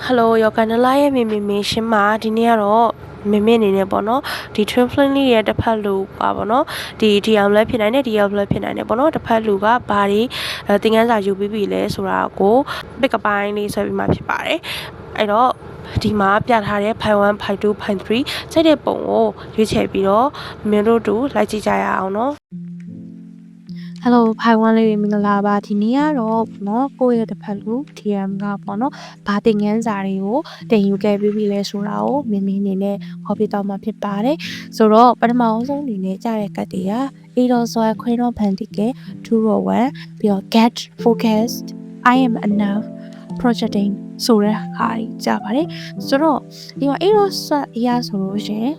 Hello ယောဂန်နလာရဲ့မေရှင်းမှာဒီနေ့ကတော့မေနေနေပေါ့နော်ဒီ twin flame လေးရဲ့တစ်ဖက်လူပါပေါ့နော်ဒီအောင်လည်းဖြစ်နိုင်တယ်ဒီအောင်လည်းဖြစ်နိုင်တယ်ပေါ့နော်တစ်ဖက်လူကဘာတွေသင်ခန်းစာယူပြီးပြီလဲဆိုတာကိုပစ်ကပိုင်းလေးဆွဲပြီးမှဖြစ်ပါတယ်အဲ့တော့ဒီမှာပြထားတဲ့ file 1 file 2 file 3စိတ်တဲ့ပုံကိုရွေးချယ်ပြီးတော့မင်းတို့တူလိုက်ကြည့်ကြရအောင်နော်Hello ဖိုင်ဝမ်လေးတွေမင်္ဂလာပါဒီနေ့ကတော့နော်ကိုယ့်ရဲ့တစ်ဖက်လူ TM ကပေါ့နော်ဘာသင်ခန်းစာတွေကိုတင်ယူခဲ့ပြီးပြီလဲဆိုတာကိုမင်းအနေနဲ့ဟောပြတော့မှာဖြစ်ပါတယ်ဆိုတော့ပထမအောင်ဆုံးအနေနဲ့ကြားတဲ့ကတ်တွေက Erosoy Queen of Pentacles 201ပြီးတော့ Get Focused I am enough projecting ဆိုတဲ့ဟာကြီးကြားပါတယ်ဆိုတော့ဒီမှာ Erosoy အရာဆိုလို့ရှိရင်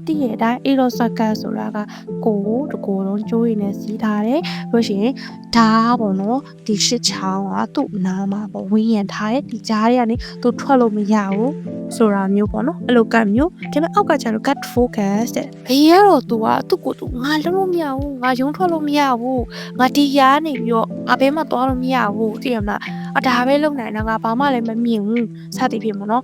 တည့်ရဲ့အတိုင်း Erosoy ဆိုတာကကိုတကိုယ်လုံးကျိုးရည်နဲ့စီးထားတယ်လို့ရှိရင်ဒါပေါ့နော်ဒီရှစ်ချောင်းကသူ့နားမှာပေါ့ဝင်းရံထားတဲ့ဒီကြားတွေကနေသူထွက်လို့မရဘူးဆိုတာမျိုးပေါ့နော်အဲ့လိုကတ်မျိုးဒါပေမဲ့အောက်ကကျတော့ cut focus တဲ့ဘေးကတော့သူကသူ့ကိုယ်သူငါလုံးလို့မရဘူးငါရုံးထွက်လို့မရဘူးငါဒီရားနေပြီးတော့ငါဘဲမှသွားလို့မရဘူးသိရမလားဒါပဲလုံနိုင်တာငါဘာမှလည်းမမြင်ဘူးစသည်ဖြင့်ပေါ့နော်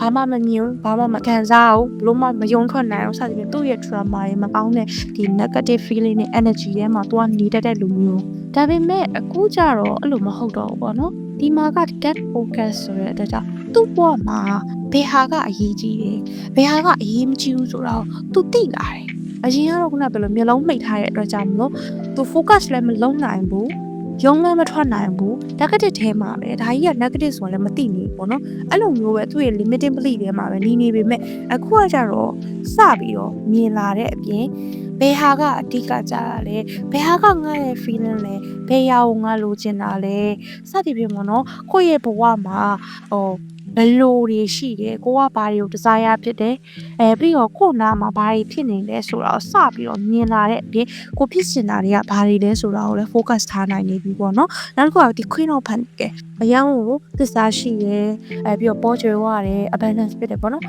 ဘာမှမမြင်ဘူးဘာမှမခံစားဘူးဘလို့မှမယုံထွက်နိုင်ဘူးစသည်ဖြင့်သူ့ရဲ့ trauma တွေမကောင်းတဲ့ဒီ negative feeling နဲ့ energy ထဲမှာသူကနေတတ်တဲ့လူမျိုးဒါပေမဲ့အခုကျတော့အဲ့လိုမဟုတ်တော့ဘူးပေါ့နော်ဒီမှာက get focus ဆိုတဲ့အတွက်ကြောင့်သူ့ဘဝမှာဘယ်ဟာကအရေးကြီးတယ်ဘယ်ဟာကအရေးမကြီးဘူးဆိုတော့သူသိလာတယ်အရင်ကတော့ခုနကပြောလို့မျိုးလုံးမိတ်ထားတဲ့အတွက်ကြောင့်မလို့သူ focus လည်းမလုံးနိုင်ဘူးရုံးလည်းမထွက်နိုင်ဘူး negative ထဲမှာပဲဒါကြီးက negative ဆိုရင်လည်းမသိနေဘူးပေါ့နော်အဲ့လိုမျိုးပဲသူ့ရဲ့ limiting belief ထဲမှာပဲနေပေမဲ့အခုကကြတော့စပြီးတော့မြင်လာတဲ့အပြင်ဘယ်ဟာကအတိကကြတာလဲဘယ်ဟာကငါ့ရဲ့ feeling လဲဘယ်ဟာကိုငါလိုချင်တာလဲစသည်ဖြင့်ပေါ့နော်ကိုယ့်ရဲ့ဘဝမှာဘယ်လိုတွေရှိတယ်ကိုကဘာတွေကို desire ဖြစ်တယ်ပြီးတော့ကို့နာမှာဘာတွေဖြစ်နေလဲဆိုတာကိုစပြီးတော့မြင်လာတဲ့အပြင်ကိုဖြစ်စင်တာတွေကဘာတွေလဲဆိုတာကိုလည်း focus ထားနိုင်နေပြီပေါ့နော်နောက်တစ်ခုကဒီ Queen of Pentacles အယောင်ကိုသစ္စာရှိတယ်ပြီးတော့ပေါ်ကျွယ်ဝတယ် abundance ဖြစ်တယ်ပေါ့နော်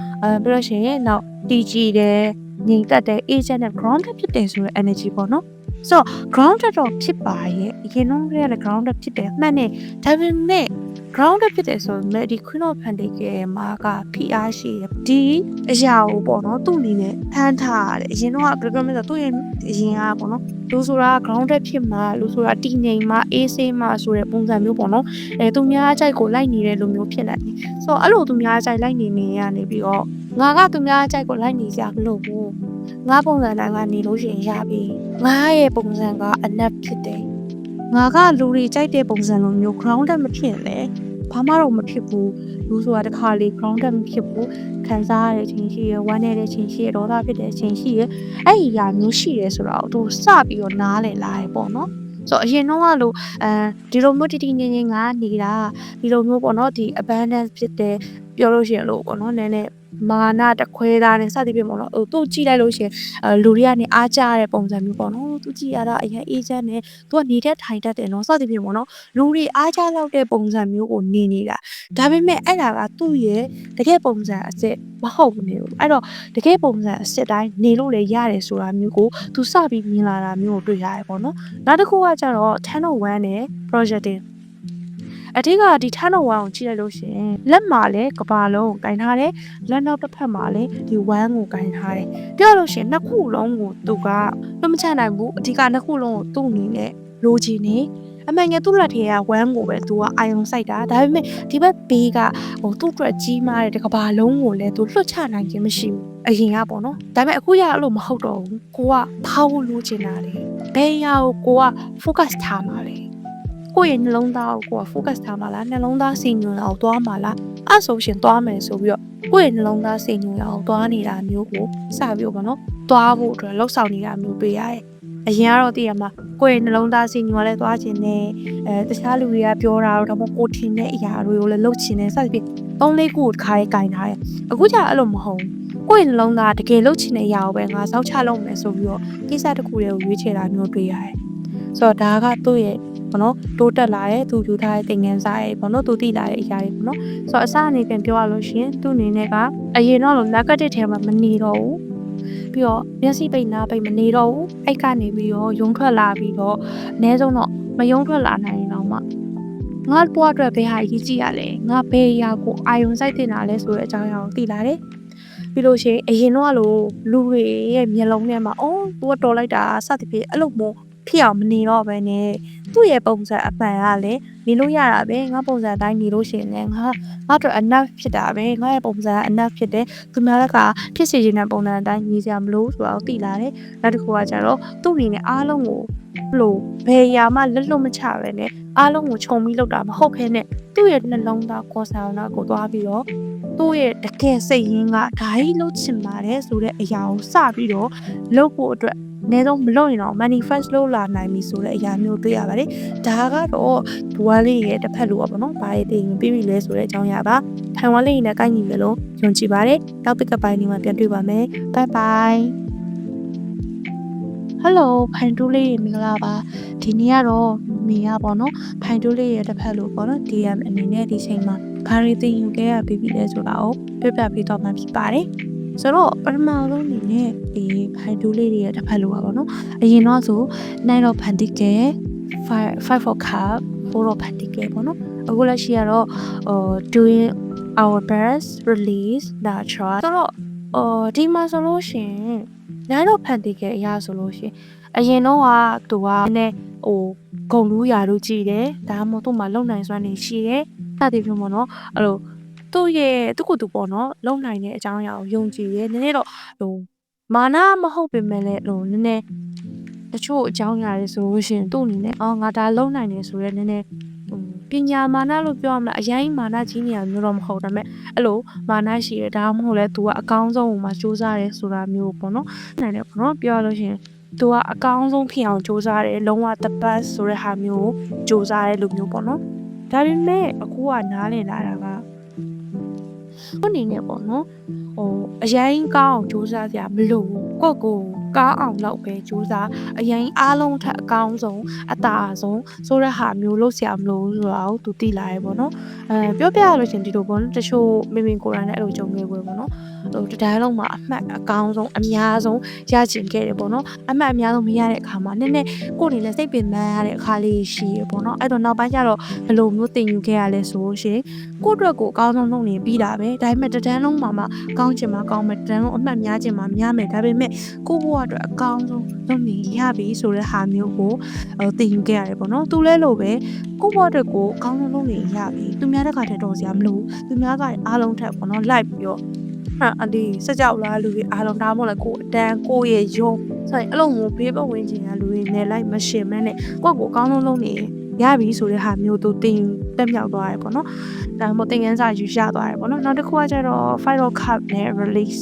ပြီးလို့ရှိရင်နောက်တည်ကြည်တယ်ငြိမ်သက်တဲ့ agent နဲ့ grounded ဖြစ်တယ်ဆိုတဲ့ energy ပေါ့နော်ဆိုတော့ grounded တော့ဖြစ်ပါရဲ့အရင်တော့ကလည်း grounded ဖြစ်တယ်မှန်တယ်ဒါပေမဲ့ grounded ဖြစ်တယ်ဆိုရင်ဒီ Queen of Pentacles မှာက PR ရှိတယ်ဒီအရာကိုပေါ့နော်သူ့အနေနဲ့ဖမ်းထားရတယ်အရင်တော့ကဘယ်လိုပြောမလဲဆိုသူ့ရဲ့အရင်ကပေါ့နော်လူဆိုတာ grounded ဖြစ်မှာလူဆိုတာတည်ငြိမ်မှာအေးဆေးမှာဆိုတဲ့ပုံစံမျိုးပေါ့နော်သူများအကြိုက်ကိုလိုက်နေတဲ့လူမျိုးဖြစ်နေတယ်ဆိုတော့အဲ့လိုသူများအကြိုက်လိုက်နေရနေပြီးတော့ငါကသူများအကြိုက်ကိုလိုက်နေကြမလို့ဘူးငါပုံစံတိုင်းကနေလို့ရှိရင်ရပြီငါရဲ့ပုံစံက enough ဖြစ်တယ်ငါကလူတွေကြိုက်တဲ့ပုံစံလိုမျိုး grounded မဖြစ်လဲဘာမှတော့မဖြစ်ဘူးလူဆိုတာတစ်ခါလေ grounded မဖြစ်ဘူးခံစားရတဲ့ခြင်းရှိရဝမ်းနည်းတဲ့ခြင်းရှိရဒေါသဖြစ်တဲ့ခြင်းရှိရအဲ့ဒီအရာမျိုးရှိရဲဆိုတော့သူစပြီးတော့နားလည်လာတယ်ပေါ့နော်ဆိုတော့အရင်တော့ကလို့ဒီလိုမျိုးတည်ငြိမ်ငါနေတာဒီလိုမျိုးပေါ့နော်ဒီ abundance ဖြစ်တယ်ပြောလို့ရှိရင်လို့ပေါ့နော်နည်းနည်းမာနတခွဲသားနဲ့စသည်ဖြင့်ပေါ့နော်သူ့ကြည့်လိုက်လို့ရှိရင်လူတွေကနေအားကြတဲ့ပုံစံမျိုးပေါ့နော်သူကြည့်ရတာအရင်အေးချမ်းနဲ့သူကနေတဲ့ထိုင်တတ်တယ်နော်စသည်ဖြင့်ပေါ့နော်လူတွေအားကြလောက်တဲ့ပုံစံမျိုးကိုနေနေတာဒါပေမဲ့အဲ့ဒါကသူ့ရဲ့တကယ်ပုံစံအစ်စ်မဟုတ်ဘူးနေလို့အဲ့တော့တကယ်ပုံစံအစ်စ်တိုင်းနေလို့လည်းရတယ်ဆိုတာမျိုးကိုသူစပြီးမြင်လာတာမျိုးကိုတွေ့ရတယ်ပေါ့နော်နောက်တစ်ခုကကျတော့10 of 1နဲ့ projectingအထက်ကဒီ10 of 1ကိုကြည့်လိုက်လို့ရှိရင်လက်မှာလည်းကဘာလုံးကိုကင်ထားတယ်လက်နောက်တစ်ဖက်မှာလည်းဒီ1ကိုကင်ထားတယ်ပြောလို့ရှိရင်နှစ်ခုလုံးကိုသူကလွတ်မချနိုင်ဘူးအဓိကနှစ်ခုလုံးကိုသူ့အနေနဲ့လိုချင်နေအမှန်ငယ်သူ့လက်ထဲက1ကိုပဲသူကအာယုံစိုက်တာဒါပေမဲ့ဒီဘက်ဘေးကသူ့အတွက်ကြီးမားတဲ့ကဘာလုံးကိုလည်းသူလွတ်ချနိုင်ခြင်းမရှိဘူးအရင်ကပေါ့နော်ဒါပေမဲ့အခုရအဲ့လိုမဟုတ်တော့ဘူးကိုကဘာလို့လိုချင်တာလဲဘယ်အရာကိုကိုက focus ထားမှာလဲကိုယ့်ရဲ့နှလုံးသားကိုကိုက focus ထားမှာလားနှလုံးသားစိတ်ညွှန်အောင်သွားမှာလားအဲ့ဆိုရှင်သွားမယ်ဆိုပြီးတော့ကိုယ့်ရဲ့နှလုံးသားစိတ်ညွှန်အောင်သွားနေတာမျိုးကိုစပြီးတော့ပေါ့နော်သွားဖို့အတွက်လှုပ်ဆောင်နေတာမျိုးတွေ့ရတယ်အရင်ကတော့တည်ရမှာကိုယ့်ရဲ့နှလုံးသားစိတ်ညွှန်လည်းသွားခြင်းနဲ့တခြားလူတွေကပြောတာတော့ဒါမှမဟုတ်ကိုထင်တဲ့အရာတွေကိုလည်းလုပ်ခြင်းနဲ့စသဖြင့်3-4ခုတစ်ခါရေးကင်ထားတယ်အခုကျအဲ့လိုမဟုတ်ကိုယ့်ရဲ့နှလုံးသားတကယ်လုပ်ချင်တဲ့အရာကိုပဲငါစောက်ချလုပ်မယ်ဆိုပြီးတော့ကိစ္စတစ်ခုတည်းကိုရွေးချယ်တာမျိုးတွေ့ရတယ်ဆိုတော့ဒါကသူ့ရဲ့ပေါ့နော်တိုးတက်လာတဲ့သူယူထားတဲ့သင်ခန်းစာတွေပေါ့နော်သူသိလာတဲ့အရာတွေပေါ့နော်ဆိုတော့အစအနေနဲ့ပြောရလို့ရှိရင်သူ့အနေနဲ့ကအရင်တော့လို့ negative ထဲမှာမနေတော့ဘူးပြီးတော့မျက်စိပိတ်နားပိတ်မနေတော့ဘူးအဲ့ကနေပြီးတော့ယုံထွက်လာပြီးတော့အနည်းဆုံးတော့မယုံထွက်လာနိုင်ရင်တော့မှ ငါ့ဘဝအတွက်ဘယ်ဟာအရေးကြီးရလဲငါဘယ်အရာကိုအာရုံစိုက်တင်တာလဲဆိုတဲ့အကြောင်းအရာကိုသိလာတယ်ပြီးလို့ရှိရင်အရင်တော့လို့လူတွေရဲ့မျက်လုံးထဲမှာအော်သူကတော်လိုက်တာစသဖြင့်အဲ့လိုမျိုးဖြစ်အောင်မနေတော့ဘဲနဲ့သူ့ရဲ့ပုံစံအမှန်ကလည်းနေလို့ရတာပဲငါပုံစံအတိုင်းနေလို့ရှိရင်လည်းငါတို့ enough ဖြစ်တာပဲငါရဲ့ပုံစံ enough ဖြစ်တယ်သူများကဖြစ်စေချင်တဲ့ပုံစံအတိုင်းနေကြမလို့ဆိုတော့သိလာတယ်နောက်တစ်ခုကကျတော့သူ့အနေနဲ့အားလုံးကိုလို့ဘယ်အရာမှလက်လွတ်မချပဲနဲ့အားလုံးကိုခြုံပြီးလုပ်တာမဟုတ်ခဲနဲ့သူ့ရဲ့နှလုံးသားကောဆာနာကိုသွားပြီးတော့သူ့ရဲ့တကယ်စိတ်ရင်းကဓာကြီးလုပ်ချင်ပါတယ်ဆိုတဲ့အရာကိုစပြီးတော့လုပ်ဖို့အတွက်အနည်းဆုံးမလုပ်ရင်တော့ manifest လုပ်လာနိုင်ပြီဆိုတဲ့အရာမျိုးတွေ့ရပါတယ်။ဒါကတော့ဘဝလေးရဲ့တစ်ဖက်လိုပေါ့နော်။ဘာတွေသိရင်ပြီးပြီလဲဆိုတဲ့အကြောင်းအရာပါ။ထိုင်ဝမ်လေးနဲ့ကိုင်းညီမယ်လို့ယုံကြည်ပါတယ်။နောက်တစ်ကပိုင်းဒီမှာပြန်တွေ့ပါမယ်။ Bye bye ။ Hello ဖိုင်တူးလေးမင်္ဂလာပါ။ဒီနေ့ကတော့မေရပေါ့နော်။ဖိုင်တူးလေးရဲ့တစ်ဖက်လိုပေါ့နော် DM အနေနဲ့ဒီချိန်မှာဘာတွေသိယူခဲ့ရပြီလဲဆိုတာကိုပြပြပေးတော့မှဖြစ်ပါတယ်။ဆိုတော့ပထမဆုံးအနေနဲ့ဒီဖိုင်တူးလေးတွေရဲ့တစ်ဖက်လိုပါပေါ့နော်အရင်တော့ဆို Nine of Pentacles 5 of Cups 4 of Pentacles ပေါ့နော်အခုလက်ရှိကတော့doing our best release natural ဆိုတော့ဒီမှာဆိုလို့ရှိရင် Nine of Pentacles အရာဆိုလို့ရှိရင်အရင်တော့ကသူကနည်းဟိုဂုံလူးရာတို့ကြည့်တယ်ဒါမှမဟုတ်သူ့မှာလုံနိုင်စွမ်းနေရှိတယ်စသည်ဖြင့်ပေါ့နော်အဲ့လိုသူ့ကိုယ်သူပေါ့နော်လုံနိုင်တဲ့အကြောင်းအရာကိုယုံကြည်ရဲနည်းနည်းတော့ဟိုမာနမဟုတ်ပေမဲ့လည်းဟိုနည်းနည်းတချို့အကြောင်းအရာတွေဆိုလို့ရှိရင်သူ့အနေနဲ့ငါဒါလုံနိုင်တယ်ဆိုရဲနည်းနည်းပညာမာနလို့ပြောရမလားအရင်မာနကြီးနေရမျိုးတော့မဟုတ်ဒါပေမဲ့အဲ့လိုမာနရှိရဒါမှမဟုတ်လဲ तू ကအကောင်းဆုံးဟိုမှာစူးစမ်းရဲဆိုတာမျိုးပေါ့နော်နိုင်တယ်ပေါ့နော်ပြောရလို့ရှိရင်သူကအကောင်းဆုံးဖြစ်အောင်စူးစမ်းတယ်လုံးဝ the best ဆိုတဲ့ဟာမျိုးကိုစူးစမ်းရဲလို့မျိုးပေါ့နော်ဒါပေမဲ့အခုကနားလည်လာတာကခုအနေနဲ့ပေါ့နော်အရင်ကောင်းအောင်စူးစမ်းစရာမလိုကိုကောင်းအောင်လုပ်ပဲစူးစမ်းအရင်အားလုံးထက်အကောင်းဆုံးအသာဆုံးဆိုတဲ့ဟာမျိုးလုပ်စရာမလိုဆိုတော့သူသိလာရဲပေါ့နော်ပြောပြရလို့ရှင်ဒီလိုပေါ့နော်တချို့မိမိကိုယ်တိုင်လည်းအဲ့လိုကြုံခဲ့ပွဲပေါ့နော်တတိုင်းလုံးမှာအမှတ်အကောင်းဆုံးအများဆုံးရချင်ခဲ့တယ်ပေါ့နော်အမှတ်အများဆုံးမရတဲ့အခါမှာနည်းနည်းကိုယ်နေလဲစိတ်ပင်ပန်းရတဲ့အခါလေးရှိရပေါ့နော်အဲ့တော့နောက်ပိုင်းကျတော့ဘယ်လိုမျိုးတင်ယူခဲ့ရလဲဆိုရှင်ကိုယ့်အတွက်ကိုအကောင်းဆုံးလုပ်နေပြီးတာပဲဒါပေမဲ့တတိုင်းလုံးမှာကောင်းချင်မှကောင်းမယ်တတိုင်းလုံးအမှတ်များချင်မှများမယ်ဒါပေမဲ့ကိုယ့်ဘဝအတွက်အကောင်းဆုံးလုပ်နေရပြီဆိုတဲ့ဟာမျိုးကိုတင်ယူခဲ့ရတယ်ပေါ့နော်သူလဲလို့ပဲကိုယ့်ဘဝအတွက်ကိုအကောင်းဆုံးလုပ်နေရပြီသူများတက်ကတည်းတော်စရာမလိုသူများကအားလုံးထက်ပေါ့နော်လိုက်ပြီးတော့အဒီစကြောက်လားလူတွေအားလုံးဒါမှမဟုတ်လည်းကိုအတန်းကိုရဲ့ယုံဆိုရင်အဲ့လိုမျိုးဘေးပတ်ဝန်းကျင်ကလူတွေနဲ့လိုက်မရှင်မနဲ့ကိုယ့်ကိုအကောင်းဆုံးလုပ်နေရပြီဆိုတဲ့ဟာမျိုးသူတင်တက်မြောက်သွားတယ်ပေါ့နော်ဒါမှမဟုတ်သင်ခန်းစာယူရသွားတယ်ပေါ့နော်နောက်တစ်ခုကကျတော့ Five of Cups နဲ့ release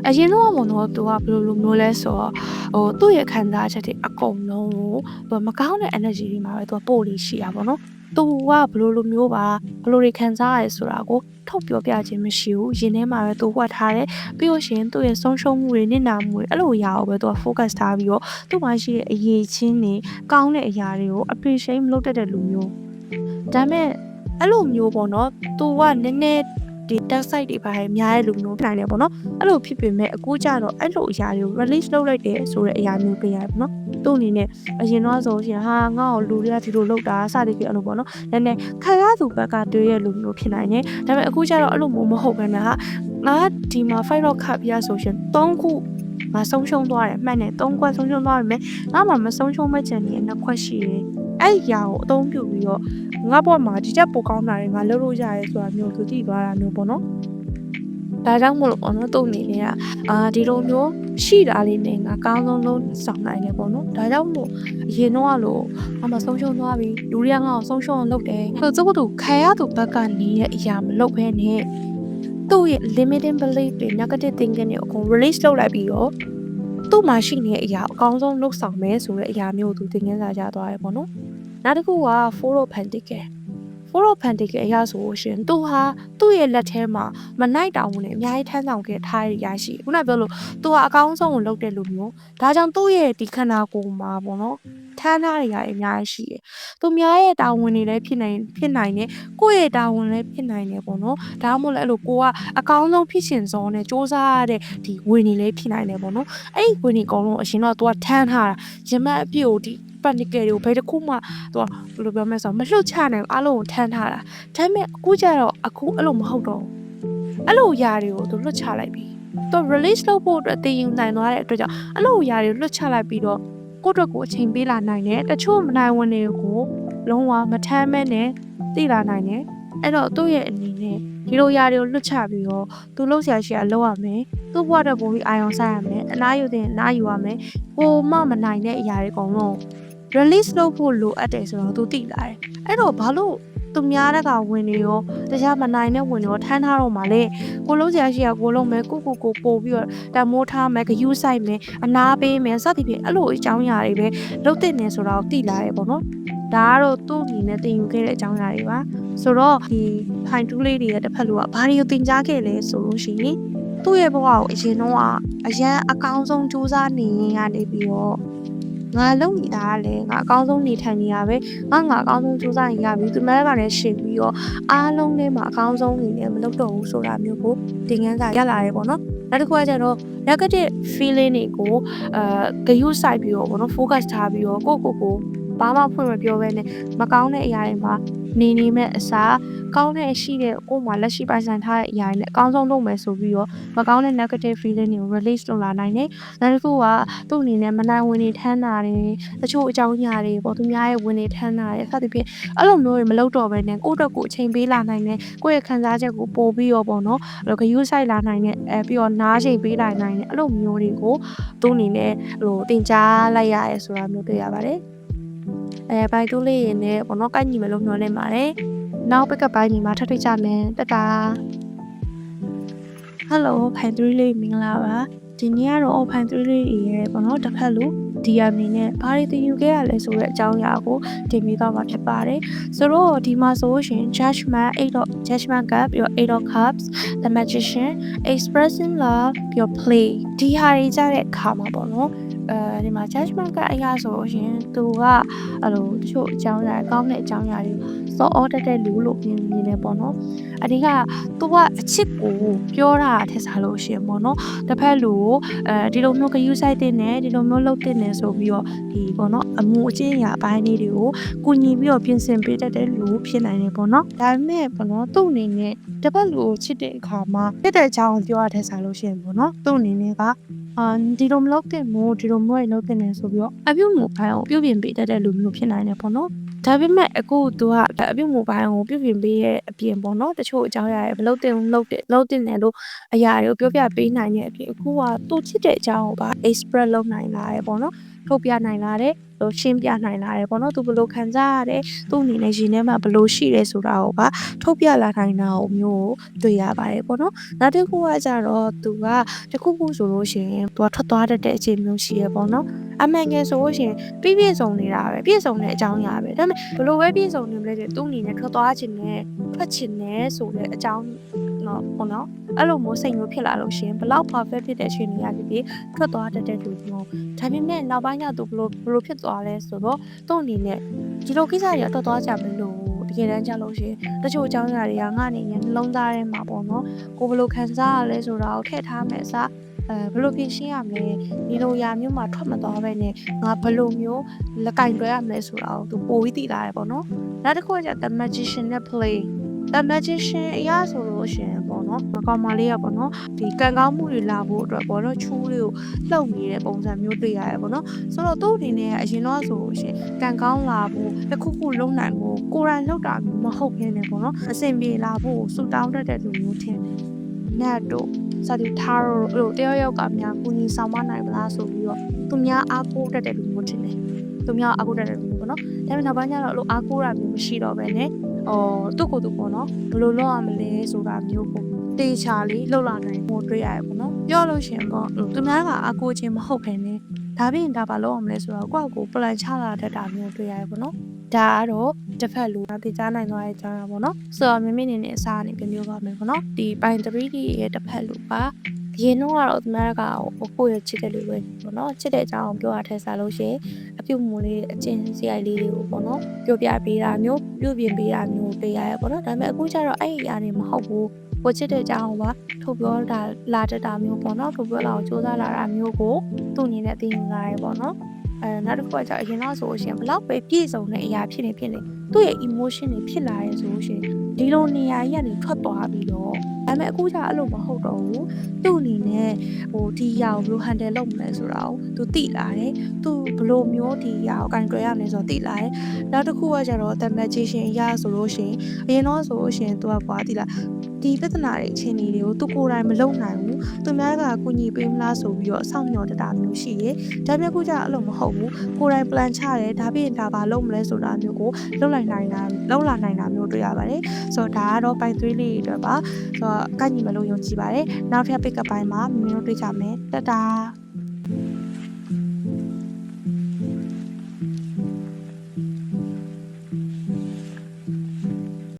အရင်တော့ပေါ့နော်သူကဘယ်လိုမျိုးလဲဆိုတော့သူ့ရဲ့ခံစားချက်တွေအကုန်လုံးကိုသူမကောင်းတဲ့ energy တွေမှာပဲသူပို့လို့ရှိတာပေါ့နော်သူကဘယ်လိုမျိုးပါဘယ်လိုတွေခံစားရလဲဆိုတာကိုထုတ်ပြောပြခြင်းမရှိဘူးရင်ထဲမှာပဲသူဝတ်ထားတယ်ပြီးလို့ရှိရင်သူ့ရဲ့ဆုံးရှုံးမှုတွေနစ်နာမှုတွေအဲ့လိုအရာကိုပဲသူက focus ထားပြီးတော့သူ့မှာရှိတဲ့အရေးချင်းတွေကောင်းတဲ့အရာတွေကို appreciate မလုပ်တတ်တဲ့လူမျိုးဒါပေမဲ့အဲ့လိုမျိုးပေါ့နော်သူကနည်းနည်းဒီ dark side တွေပါအများရဲ့လူမျိုးနိုင်တယ်ပေါ့နော်အဲ့လိုဖြစ်ပေမဲ့အခုကျတော့အဲ့လိုအရာတွေကို release လုပ်လိုက်တယ်ဆိုတဲ့အရာမျိုးပြရတယ်ပေါ့နော်သူ့အနေနဲ့အရင်တော့ဆိုရှင်ဟာငါ့ကိုလူတွေကဒီလိုလုပ်တာစသည်ဖြင့်အဲ့လိုပေါ့နော်နည်းနည်းခံရသူဘက်ကတွေးရလူမျိုးဖြစ်နိုင်တယ်ဒါပေမဲ့အခုကျတော့အဲ့လိုမျိုးမဟုတ်ဘဲနဲ့ဟာငါဒီမှာ Five of Cups ပြဆိုရှင်3ခုမဆုံးရှုံးသွားတယ်မှန်တယ်3ခွက်ဆုံးရှုံးသွားပြီမဲ့ငါမှမဆုံးရှုံးမဲ့ချင်နေ2ခွက်ရှိတယ်အဲ့အရာကိုအသုံးပြုပြီးတော့ငါ့ဘဝမှာဒီချက်ပိုကောင်းတာတွေငါလုပ်လို့ရတယ်ဆိုတာမျိုးသူကြည့်သွားတာမျိုးပေါ့နော်ဒါကြောင့်မို့လို့ပေါ့နော်သူ့အနေနဲ့ဒီလိုမျိုးရှိတာလေးနဲ့ငါကောင်းဆုံးလုံးဆောင်နိုင်တယ်ပေါ့နော်ဒါကြောင့်မို့အရင်တော့လို့ငါမဆုံးရှုံးသွားပြီလူတွေကငါ့ကိုဆုံးရှုံးအောင်လုပ်တယ်ဆိုတော့သူခံရသူဘက်ကနေတဲ့အရာမလုပ်ဘဲနဲ့သူ့ရဲ့ limiting belief တွေ negative thinking တွေအကုန် release လုပ်လိုက်ပြီးတော့သူ့မှာရှိနေတဲ့အရာအကောင်းဆုံးလုပ်ဆောင်မယ်ဆိုတဲ့အရာမျိုးကိုသူသင်ခန်းစာရသွားတယ်ပေါ့နော်နောက်တစ်ခုက Four of Pentacles Four of Pentacles အရာဆိုရှင်သူဟာသူ့ရဲ့လက်ထဲမှာမနိုင်တောင်ဘူးနဲ့အများကြီးထမ်းဆောင်ခဲ့ထားရရှိခုနပြောလို့သူဟာအကောင်းဆုံးကိုလုပ်တဲ့လူမျိုးဒါကြောင့်သူ့ရဲ့ဒီခန္ဓာကိုယ်မှာပေါ့နော်ထ န်းထားရတဲ့အများကြီးရှိတယ်သူများရဲ့တာဝန်တွေလည်းဖြစ်နိုင်တယ်ကိုယ့်ရဲ့တာဝန်လည်းဖြစ်နိုင်တယ်ပေါ့နော်ဒါမှမဟုတ်လည်းအဲ့လိုကိုကအကောင်းဆုံးဖြစ်ရှင်စောနဲ့စူးစမ်းရတဲ့ဒီဝင်နေလည်းဖြစ်နိုင်တယ်ပေါ့နော်အဲ့ဒီဝင်နေအကုန်လုံးအရင်တော့သူကထမ်းထားတာရမတ်အပြည့်ကိုဒီpractical တွေကိုဘယ်တစ်ခုမှသူကဘယ်လိုပြောမလဲဆိုတော့မလှုပ်ချနိုင်ဘူးအားလုံးကိုထမ်းထားတာဒါပေမဲ့အခုကျတော့အခုအဲ့လိုမဟုတ်တော့အဲ့လိုຢာတွေကိုသူလွတ်ချလိုက်ပြီသူ release လုပ်ဖို့အတွက်တည်ယူနိုင်သွားတဲ့အတွက်ကြောင့်အဲ့လိုຢာတွေလွတ်ချလိုက်ပြီးတော့ကိုယ့်အတွက်ကိုအချိန်ပေးလာနိုင်တယ်တချို့မနိုင်ဝင်တွေကိုလုံးဝမထမ်းမဲနဲ့တည်လာနိုင်တယ်အဲ့တော့သူ့ရဲ့အနေနဲ့ဒီလိုຢာတွေကိုလွတ်ချပြီးတော့သူလှုပ်ရှားရှာလုပ်ရမယ်သူ့ဘဝအတွက်ပိုပြီးအာရုံစိုက်ရမယ်အနားယူတဲ့အနားယူရမယ်ကိုမနိုင်တဲ့အရာတွေအကုန်လုံး release လုပ်ဖို့လိုအပ်တယ်ဆိုတော့သူသိလာတယ်အဲ့တော့ဘာလို့သူများတဲ့ကဝင်နေရောတခြားမနိုင်တဲ့ဝင်ရောထမ်းထားတော့မှလေကိုလုံးစရာရှိရကိုလုံးမယ်ကိုပို့ပြီးတော့တမိုးထားမယ်ဂယူးဆိုင်မယ်အနာပေးမယ်စသဖြင့်အဲ့လိုအကြောင်းအရာတွေပဲလုပ်တဲ့နေဆိုတော့သိလာတယ်ပေါ့နော်ဒါကတော့သူ့အနေနဲ့တင်ယူခဲ့တဲ့အကြောင်းအရာတွေပါဆိုတော့ဒီဖိုင်တူးလေးတွေရဲ့တစ်ဖက်လူကဘာတွေကိုတင်ကြားခဲ့လဲဆိုလို့ရှိရင်သူ့ရဲ့ဘဝကိုအရင်တော့အရန်အကောင်းဆုံးစူးစမ်းနေရနေပြီးတော့ငါလုံနေတာကလည်းငါအကောင်းဆုံးနေထိုင်နေရပဲငါအကောင်းဆုံးစူးစမ်းနေရပြီသူများကလည်းရှင်းပြီးတော့အားလုံးထဲမှာအကောင်းဆုံးနေနေမလုပ်တော့ဘူးဆိုတာမျိုးကိုတင်ငန်းစာရလာရဲပေါ့နော်နောက်တစ်ခုကကျတော့ negative feeling တွေကိုဂရုစိုက်ပြီးတော့ပေါ့နော် focus ထားပြီးတော့ကိုဘာမှဖွင့်မပြောဘဲနဲ့မကောင်းတဲ့အရာတွေမှာနေမဲ့အစားကောင်းတဲ့ရှိတဲ့ကိုယ်မှာလက်ရှိပိုင်ဆိုင်ထားတဲ့အရာတွေနဲ့အကောင်းဆုံးလုပ်မယ်ဆိုပြီးတော့မကောင်းတဲ့ negative feeling တွေကို release လုပ်လာနိုင်တယ်။နောက်တစ်ခုကသူ့အနေနဲ့မနိုင်ဝင်နေထမ်းတာတွေတချို့အကြောင်းအရာတွေပေါ့သူများရဲ့ဝင်နေထမ်းတာတွေအစသဖြင့်အဲ့လိုမျိုးတွေမလုပ်တော့ဘဲနဲ့ကိုယ့်အတွက်ကိုအချိန်ပေးလာနိုင်တယ်ကိုယ့်ရဲ့ခံစားချက်ကိုပို့ပြီးတော့ပေါ့နော်အဲ့လိုဂရုစိုက်လာနိုင်တယ်ပြီးတော့နားချိန်ပေးလာနိုင်တယ်အဲ့လိုမျိုးတွေကိုသူ့အနေနဲ့ဟိုတင်ကြားလိုက်ရရဲဆိုတာမျိုးတွေ့ရပါတယ်။ဘိုင်တိုးလေးရင်းနဲ့ပေါ့နော်ကိုက်ညီမယ်လို့မျှော်လင့်ပါတယ်။နောက် pick up ပိုင်းညီမှာထပ်တွေ့ကြမယ်တတာ Hello ဖိုင်3လေးမင်္ဂလာပါဒီနေ့ကတော့ဖိုင်3လေးရဲ့ပေါ့နော်တစ်ဖက်လို့ DM နေနဲ့ဘာတွေသင်ယူခဲ့ရလဲဆိုတဲ့အကြောင်းအရာကိုတင်ပြသွားမှာဖြစ်ပါတယ်ဆိုတော့ဒီမှာဆိုရှင် judgment gap ပြီးတော့ eight of cups the magician expressing love ပြီးတော့ play ဒီဟာတွေကြတဲ့အခါမှာပေါ့နော်ဒီမှာ judgment gap အရာဆိုရှင်သူကအဲ့လိုတချို့အကြောင်းအရာကောင်းတဲ့အကြောင်းအရာတွေစောအော်တက်တဲ့လူလို့မြင်နေပေါ့နော်အဓိကသူကအချစ်ကိုပြောတာထက်စားလို့ရှင်ပေါ့နော်တစ်ဖက်လူကိုဒီလိုမျိုးဂရုစိုက်တဲ့နဲ့ဒီလိုမျိုးလုပ်တဲ့နဲ့ဆိုပြီးတော့ဒီပေါ့နော်အမှုအကျင့်အရာအပိုင်းလေးတွေကိုကူညီပြီးတော့ပြင်ဆင်ပေးတတ်တဲ့လူဖြစ်နိုင်တယ်ပေါ့နော်ဒါပေမဲ့ပေါ့နော်သူ့အနေနဲ့တစ်ဖက်လူကိုချစ်တဲ့အခါမှာတက်တဲ့အကြောင်းပြောရတဲ့စားလို့ရှင်ပေါ့နော်သူ့အနေနဲ့ကဒီလိုမလုပ်တဲ့မို့ဒီလိုမျိုးလုပ်တဲ့နဲ့ဆိုပြီးတော့အပြုတ်မှုဘိုင်းကိုပြုပြင်ပေးတတ်တဲ့လူမျိုးဖြစ်နိုင်တယ်ပေါ့နော်ဒါပေမဲ့အခုသူကအပြုတ်မှုဘိုင်းကိုပြုပြင်ပေးရဲ့အပြင်ပေါ့နော်တချို့အကြောင်းအရာတွေမလုပ်တဲ့လုပ်တဲ့တယ်လို့အရာတွေကိုပြောပြပေးနိုင်တဲ့အပြင်အခုကသူချစ်တဲ့အကြောင်းကိုပါ express လုပ်နိုင်လာတယ်ပေါ့နော်ထုတ်ပြနိုင်လာတယ်လို့ရှင်းပြနိုင်လာတယ်ပေါ့နော်သူဘယ်လိုခံစားရတယ်သူ့အနေနဲ့ရင်ထဲမှာဘယ်လိုရှိတယ်ဆိုတာကိုပါထုတ်ပြလာနိုင်တာမျိုးကိုတွေ့ရပါတယ်ပေါ့နော်နောက်တစ်ခုကကြတော့သူကတခုခုဆိုလို့ရှိရင်သူကထွက်သွားတတ်တဲ့အခြေအနေမျိုးရှိရပေါ့နော်အမှန်ကယ်ဆိုလို့ရှိရင်ပြည့်စုံနေတာပဲပြည့်စုံတဲ့အကြောင်းအရာပဲဒါပေမဲ့ဘယ်လိုပဲပြည့်စုံနေမလဲတဲ့သူ့အနေနဲ့ထွက်သွားခြင်းနဲ့ထွက်ခြင်းနဲ့ဆိုတဲ့အကြောင်းနော်ပေါ့နော်အဲ့လိုမျိုးစိတ်မျိုးဖြစ်လာလို့ရှင်ဘလောက် perfect ဖြစ်တဲ့အခြေအနေရဖြစ်ထွက်သွားတတ်တဲ့လူမျိုးဒါပေမဲ့နောက်ပိုင်းကျသူဘလို့ဖြစ်သွားလဲဆိုတော့သူ့အနေနဲ့ဒီလိုကိစ္စတွေတော့သွားကြမလို့တကယ်တမ်းကြလို့ရှင်တချို့အကြောင်းအရာတွေကငါအနေနဲ့နှလုံးသားထဲမှာပေါ့နော်ကိုဘလို့ခံစားရလဲဆိုတာကိုထည့်ထားမယ်အစားဘလို့ပြင်ရှင်းရမလဲဒီလိုຢာမျိုးမှာထွက်မသွားပဲနဲ့ငါဘလို့မျိုးလက်ကင်တွဲရမလဲဆိုတာကိုသူပိုပြီးသိလာတယ်ပေါ့နော်နောက်တစ်ခုက the magician နဲ့ play the magician အရာဆိုလို့ရှင်ပေါ့နော်ကောင်မလေးကပေါ့နော်ဒီကံကောင်းမှုတွေလာဖို့အတွက်ပေါ့နော်ချူးလေးကိုလှုပ်နေတဲ့ပုံစံမျိုးတွေ့ရတယ်ပေါ့နော်ဆိုတော့သူ့အနေနဲ့အရင်တော့ဆိုလို့ရှင်ကံကောင်းလာဖို့တစ်ခုခုလုံးနိုင်ဖို့ကိုယ်တိုင်လှုပ်တာမျိုးမဟုတ်ဘဲနဲ့ပေါ့နော်အဆင်ပြေလာဖို့စူတောင်းတတ်တဲ့လူမျိုးထင်တယ်နတ်တို့စာဒီထားတို့တယောက်ကများကူညီဆောင်မနိုင်မလားဆိုပြီးတော့သူများအားကိုးတတ်တဲ့လူမျိုးထင်တယ်သူများအားကိုးတတ်တဲ့လူမျိုးပေါ့နော်ဒါပေမဲ့နောက်ပိုင်းကျတော့အဲ့လိုအားကိုးတာမျိုးမရှိတော့ဘဲနဲ့သူ့ကိုယ်သူပေါ့နော်ဘယ်လိုလုပ်ရမလဲဆိုတာမျိုးကိုတေချာလေးလှုပ်လာနိုင်မှုတွေ့ရတယ်ပေါ့နော်ပြောလို့ရှင်ပေါ့သူများကအကူချင်းမဟုတ်ဘဲနဲ့ဒါပြင်ဒါပါလို့အောင်မလဲဆိုတော့ကိုယ့်ကို plan ချလာတတ်တာမျိုးတွေ့ရတယ်ပေါ့နော်ဒါကတော့တစ်ဖက်လူသိကြားနိုင်သွားတဲ့အကြောင်းပါပေါ့နော်ဆိုတော့မိမိအနေနဲ့အစားအနေပြမျိုးပါမယ်ပေါ့နော်ဒီပိုင်း 3D ရဲ့တစ်ဖက်လူပါ အရင်တော့ကတော့သူများကကိုယ့်ရဲ့ချစ်တဲ့လူပဲပေါ့နော်ချစ်တဲ့အကြောင်းကိုပြောရထက်စားလို့ရှိရင်အပြုမူလေးအကျင့်စရိုက်လေးတွေကိုပေါ့နော်ပြောပြပေးတာမျိုးပြုပြင်ပေးတာမျိုးတွေ့ရရပေါ့နော်ဒါပေမဲ့အခုကျတော့အဲ့ဒီအရာတွေမဟုတ်ဘူးကိုချစ်တဲ့အကြောင်းကိုပါထုတ်ပြောတာလာတတ်တာမျိုးပေါ့နော်ထုတ်ပြောလာအောင်စူးစမ်းလာတာမျိုးကိုသူ့အနေနဲ့သိနေလာရပေါ့နော်နောက်တစ်ခုကကျတော့အရင်တော့ဆိုလို့ရှိရင်ဘလောက်ပဲပြည့်စုံတဲ့အရာဖြစ်နေသူ့ရဲ့ emotion တွေဖြစ်လာရဲဆိုလို့ရှိရင်ဒီလိုနေရာကြီးကနေထွက်သွားပြီးတော့ဒါပေမဲ့အခုကျအဲ့လိုမဟုတ်တော့ဘူးသူ့အနေနဲ့ဒီအရာကိုဘယ်လို handle လုပ်မလဲဆိုတာကိုသူသိလာတယ်သူဘယ်လိုမျိုးဒီအရာကို control ရမလဲဆိုတော့သိလာတယ်နောက်တစ်ခုကကျတော့ temptation အရာဆိုလို့ရှိရင်အရင်တော့ဆိုလို့ရှိရင်သူကကွာသိလားဒီပြဿနာတွေအခြေအနေတွေကိုသူကိုယ်တိုင်မလုပ်နိုင်ဘူးသူများကကူညီပေးမလားဆိုပြီးတော့စောင့်မျှော်တတာမျိုးရှိတယ်ဒါပေမဲ့ခုကျအဲ့လိုမဟုတ်ဘူးကိုယ်တိုင် plan ချတယ်ဒါပြင်ဒါဘာလုပ်မလဲဆိုတာမျိုးကိုလုပ်လာနိုင်တာမျိုးတွေ့ရပါတယ်ဆိုတော့ဒါကတော့ပိုင်းသွေးလေးတွေအတွက်ပါဆိုတော့ကန့်ညီမလို့ယုံကြည်ပါတယ်နောက်ထပ် pick up ပိုင်းမှာမင်းတို့တွေ့ကြမယ်တတား